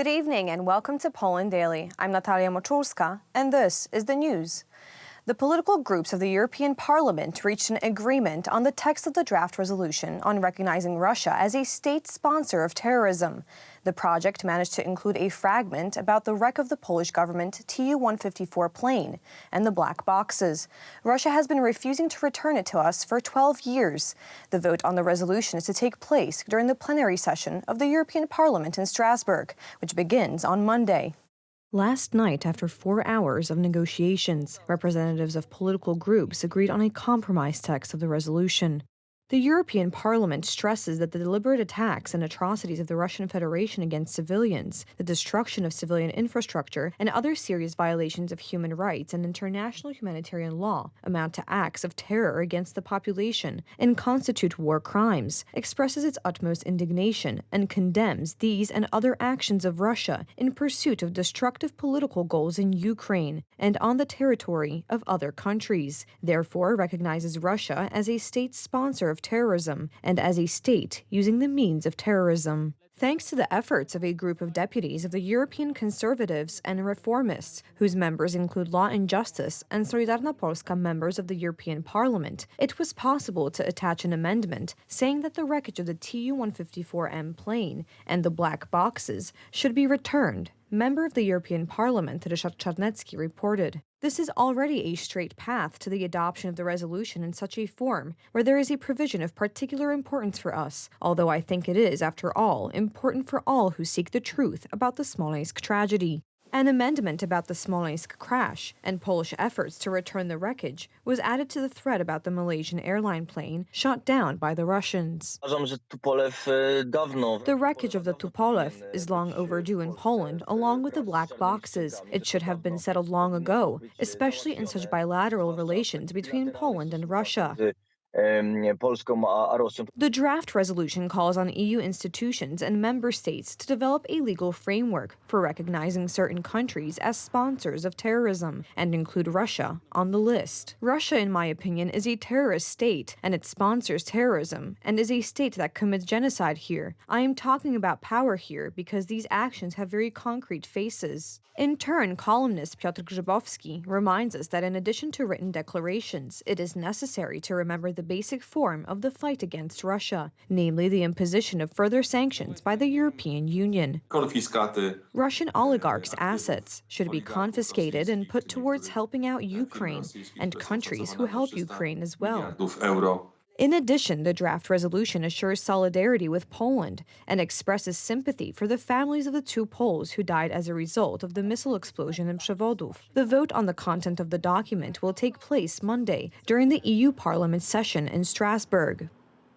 Good evening and welcome to Poland Daily. I'm Natalia Moczulska, and this is the news. The political groups of the European Parliament reached an agreement on the text of the draft resolution on recognizing Russia as a state sponsor of terrorism. The project managed to include a fragment about the wreck of the Polish government Tu-154 plane and the black boxes. Russia has been refusing to return it to us for 12 years. The vote on the resolution is to take place during the plenary session of the European Parliament in Strasbourg, which begins on Monday. Last night, after 4 hours of negotiations, representatives of political groups agreed on a compromise text of the resolution. The European Parliament stresses that the deliberate attacks and atrocities of the Russian Federation against civilians, the destruction of civilian infrastructure, and other serious violations of human rights and international humanitarian law amount to acts of terror against the population and constitute war crimes, expresses its utmost indignation, and condemns these and other actions of Russia in pursuit of destructive political goals in Ukraine and on the territory of other countries. Therefore, recognizes Russia as a state sponsor of terrorism and as a state using the means of terrorism. Thanks to the efforts of a group of deputies of the European Conservatives and Reformists, whose members include Law and Justice and Solidarna Polska members of the European Parliament, it was possible to attach an amendment saying that the wreckage of the Tu-154M plane and the black boxes should be returned. Member of the European Parliament, Ryszard Czarnecki, reported. This is already a straight path to the adoption of the resolution in such a form where there is a provision of particular importance for us, although I think it is, after all, important for all who seek the truth about the Smolensk tragedy. An amendment about the Smolensk crash and Polish efforts to return the wreckage was added to the thread about the Malaysian airline plane shot down by the Russians. The wreckage of the Tupolev is long overdue in Poland, along with the black boxes. It should have been settled long ago, especially in such bilateral relations between Poland and Russia. The draft resolution calls on EU institutions and member states to develop a legal framework for recognizing certain countries as sponsors of terrorism and include Russia on the list. Russia, in my opinion, is a terrorist state and it sponsors terrorism and is a state that commits genocide here. I am talking about power here because these actions have very concrete faces. In turn, columnist Piotr Grzybowski reminds us that in addition to written declarations, it is necessary to remember the basic form of the fight against Russia, namely the imposition of further sanctions by the European Union. Russian oligarchs' assets should be confiscated and put towards helping out Ukraine and countries who help Ukraine as well. In addition, the draft resolution assures solidarity with Poland and expresses sympathy for the families of the two Poles who died as a result of the missile explosion in Przewodów. The vote on the content of the document will take place Monday during the EU Parliament session in Strasbourg.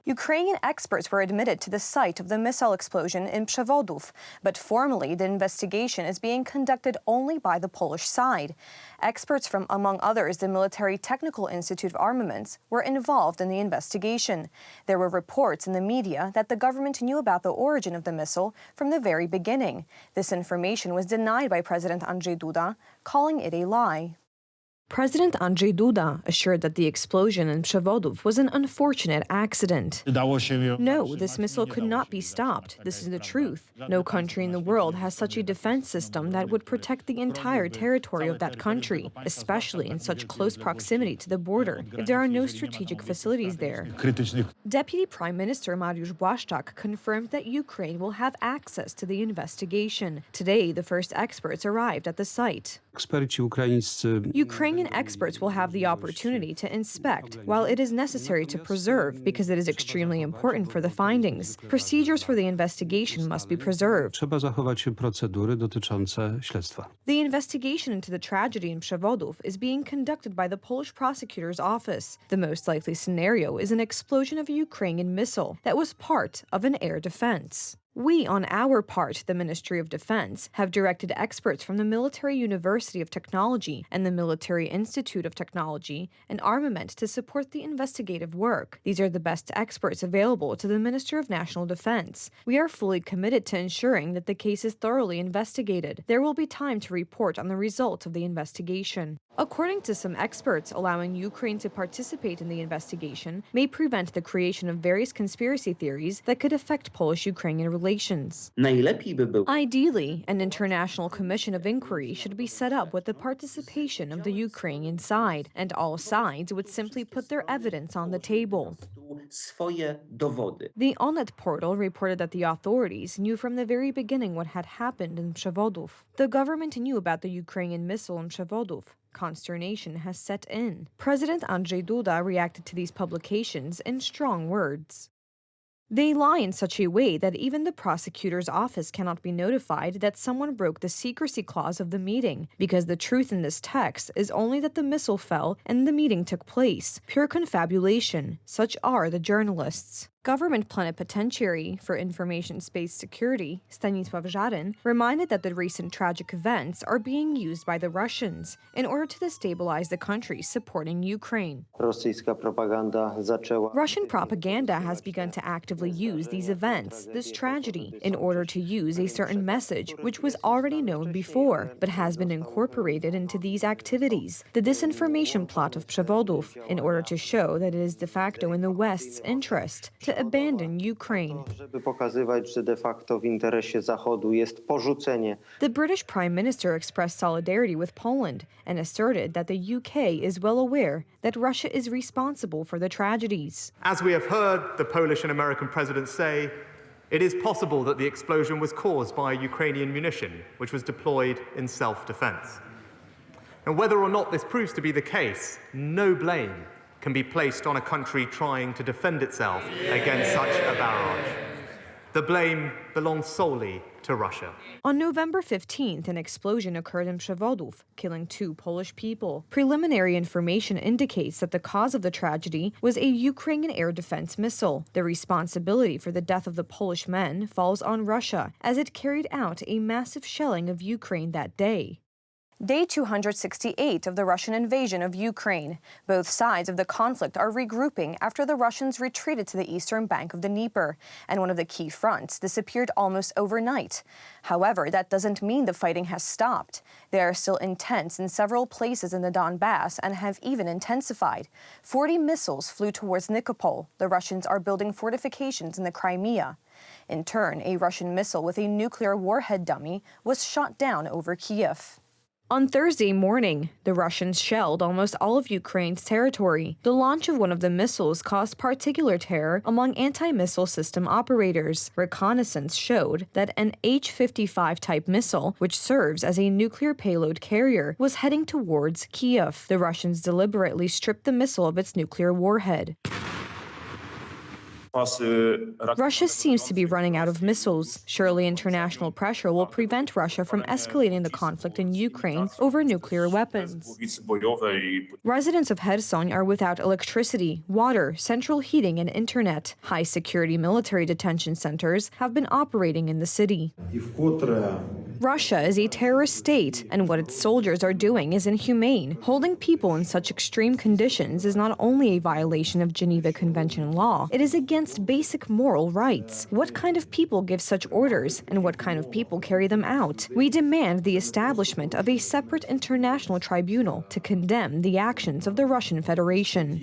Ukrainian experts were admitted to the site of the missile explosion in Przewodów, but formally the investigation is being conducted only by the Polish side. Experts from, among others, the Military Technical Institute of Armaments were involved in the investigation. There were reports in the media that the government knew about the origin of the missile from the very beginning. This information was denied by President Andrzej Duda, calling it a lie. President Andrzej Duda assured that the explosion in Przewodów was an unfortunate accident. No, this missile could not be stopped. This is the truth. No country in the world has such a defense system that would protect the entire territory of that country, especially in such close proximity to the border, if there are no strategic facilities there. Deputy Prime Minister Mariusz Błaszczak confirmed that Ukraine will have access to the investigation. Today, the first experts arrived at the site. Ukrainian experts will have the opportunity to inspect, while it is necessary to preserve because it is extremely important for the findings. Procedures for the investigation must be preserved. The investigation into the tragedy in Przewodów is being conducted by the Polish prosecutor's office. The most likely scenario is an explosion of a Ukrainian missile that was part of an air defense. We, on our part, the Ministry of Defense, have directed experts from the Military University of Technology and the Military Institute of Technology and Armament to support the investigative work. These are the best experts available to the Minister of National Defense. We are fully committed to ensuring that the case is thoroughly investigated. There will be time to report on the results of the investigation. According to some experts, allowing Ukraine to participate in the investigation may prevent the creation of various conspiracy theories that could affect Polish-Ukrainian relations. Ideally, an international commission of inquiry should be set up with the participation of the Ukrainian side, and all sides would simply put their evidence on the table. The Onet portal reported that the authorities knew from the very beginning what had happened in Przewodów. The government knew about the Ukrainian missile in Przewodów. Consternation has set in. President Andrzej Duda reacted to these publications in strong words. They lie in such a way that even the prosecutor's office cannot be notified that someone broke the secrecy clause of the meeting, because the truth in this text is only that the missile fell and the meeting took place. Pure confabulation. Such are the journalists. Government Plenipotentiary for Information Space Security, Stanisław Żaryn, reminded that the recent tragic events are being used by the Russians in order to destabilize the countries supporting Ukraine. Russian propaganda has begun to actively use these events, this tragedy, in order to use a certain message which was already known before, but has been incorporated into these activities, the disinformation plot of Przewodów, in order to show that it is de facto in the West's interest to abandon Ukraine. The British Prime Minister expressed solidarity with Poland and asserted that the UK is well aware that Russia is responsible for the tragedies. As we have heard the Polish and American presidents say, it is possible that the explosion was caused by Ukrainian munition, which was deployed in self-defense. And whether or not this proves to be the case, no blame can be placed on a country trying to defend itself against such a barrage. The blame belongs solely to Russia. On November 15th, an explosion occurred in Przewodów, killing 2 Polish people. Preliminary information indicates that the cause of the tragedy was a Ukrainian air defense missile. The responsibility for the death of the Polish men falls on Russia, as it carried out a massive shelling of Ukraine that day. Day 268 of the Russian invasion of Ukraine. Both sides of the conflict are regrouping after the Russians retreated to the eastern bank of the Dnieper, and one of the key fronts disappeared almost overnight. However, that doesn't mean the fighting has stopped. They are still intense in several places in the Donbass and have even intensified. 40 missiles flew towards Nikopol. The Russians are building fortifications in the Crimea. In turn, a Russian missile with a nuclear warhead dummy was shot down over Kyiv. On Thursday morning, the Russians shelled almost all of Ukraine's territory. The launch of one of the missiles caused particular terror among anti-missile system operators. Reconnaissance showed that an H-55 type missile, which serves as a nuclear payload carrier, was heading towards Kyiv. The Russians deliberately stripped the missile of its nuclear warhead. Russia seems to be running out of missiles. Surely international pressure will prevent Russia from escalating the conflict in Ukraine over nuclear weapons. Residents of Kherson are without electricity, water, central heating, and internet. High-security military detention centers have been operating in the city. Russia is a terrorist state, and what its soldiers are doing is inhumane. Holding people in such extreme conditions is not only a violation of Geneva Convention law, it is against basic moral rights. What kind of people give such orders, and what kind of people carry them out? We demand the establishment of a separate international tribunal to condemn the actions of the Russian Federation.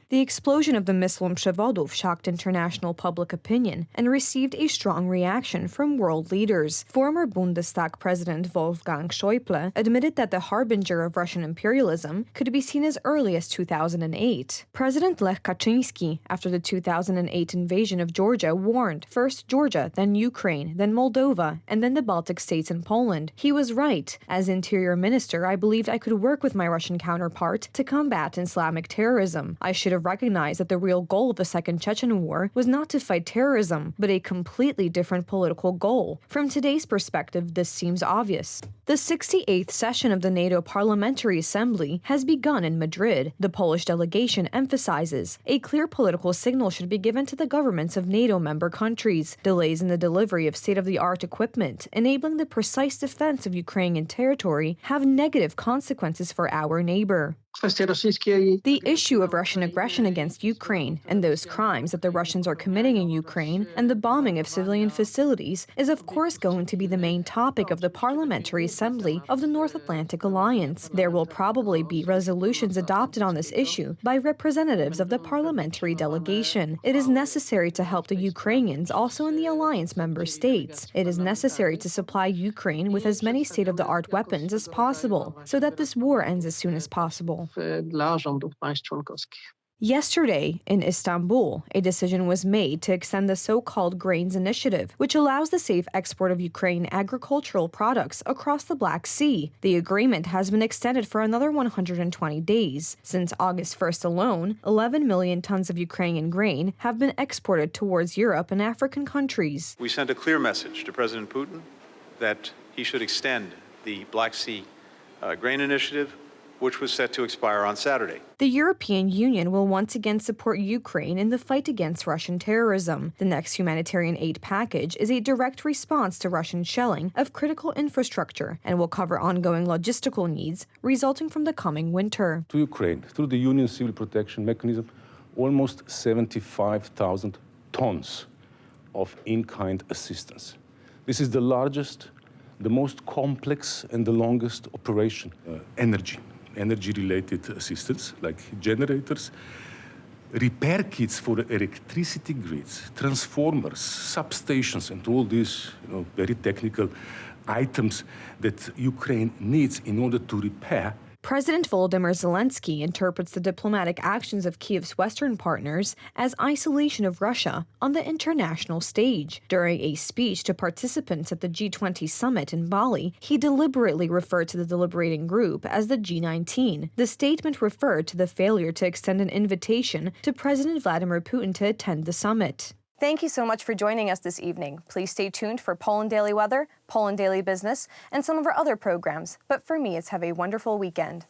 The explosion of the missile in Przewodów shocked international public opinion and received a strong reaction from world leaders. Former Bundestag President Wolfgang Schäuble admitted that the harbinger of Russian imperialism could be seen as early as 2008. President Lech Kaczynski, after the 2008 invasion of Georgia, warned first Georgia, then Ukraine, then Moldova, and then the Baltic states and Poland. He was right. As Interior Minister, I believed I could work with my Russian counterpart to combat Islamic terrorism. I should have recognized that the real goal of the Second Chechen War was not to fight terrorism, but a completely different political goal. From today's perspective, this seems obvious. The 68th session of the NATO Parliamentary Assembly has begun in Madrid. The Polish delegation emphasizes a clear political signal should be given to the governments of NATO member countries. Delays in the delivery of state-of-the-art equipment, enabling the precise defense of Ukrainian territory, have negative consequences for our neighbor. The issue of Russian aggression aggression against Ukraine and those crimes that the Russians are committing in Ukraine and the bombing of civilian facilities is of course going to be the main topic of the Parliamentary Assembly of the North Atlantic Alliance. There will probably be resolutions adopted on this issue by representatives of the parliamentary delegation. It is necessary to help the Ukrainians also in the alliance member states. It is necessary to supply Ukraine with as many state-of-the-art weapons as possible so that this war ends as soon as possible. Yesterday, in Istanbul, a decision was made to extend the so-called Grains Initiative, which allows the safe export of Ukrainian agricultural products across the Black Sea. The agreement has been extended for another 120 days. Since August 1st alone, 11 million tons of Ukrainian grain have been exported towards Europe and African countries. We sent a clear message to President Putin that he should extend the Black Sea Grain Initiative, which was set to expire on Saturday. The European Union will once again support Ukraine in the fight against Russian terrorism. The next humanitarian aid package is a direct response to Russian shelling of critical infrastructure and will cover ongoing logistical needs resulting from the coming winter. To Ukraine, through the Union Civil Protection Mechanism, almost 75,000 tons of in-kind assistance. This is the largest, the most complex and the longest operation. Energy-related assistance, like generators, repair kits for electricity grids, transformers, substations, and all these very technical items that Ukraine needs in order to repair. President Volodymyr Zelensky interprets the diplomatic actions of Kiev's Western partners as isolation of Russia on the international stage. During a speech to participants at the G20 summit in Bali, he deliberately referred to the deliberating group as the G19. The statement referred to the failure to extend an invitation to President Vladimir Putin to attend the summit. Thank you so much for joining us this evening. Please stay tuned for Poland Daily Weather, Poland Daily Business, and some of our other programs. But for me, it's have a wonderful weekend.